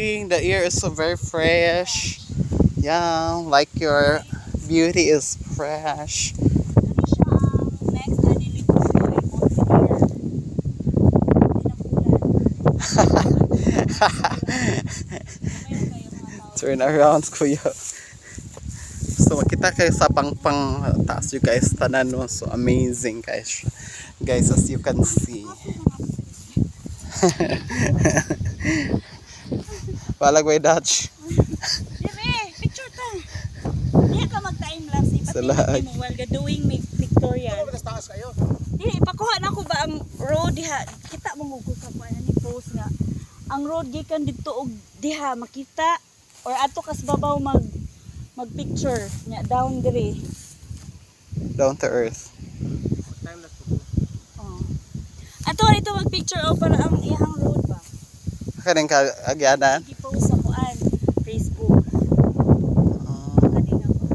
refreshing. The air is so very fresh. Yeah, like your beauty is fresh. Next na nilito sa remote here. Turn around, kuya. So makita kayo sa pang taas you guys tanan no. So amazing guys. Guys, as you can see. Walag way Dutch. Dire, picture ta. Diya ka mag-time lapse. Salag. Ipatindi mo while doing may pictorial. Taas kayo. Dili, ipakuha na ko ba ang road diha. Kita mo mo sa kuha ni post nga. Ang road gikan didto og diha makita or ato kas babaw mag-picture nya down dire. Down to earth. Oh. Ato dito mag-picture o para ang iyang road ba. Kaning kaagyanan. I-post sa kuan Facebook. Kadina ko.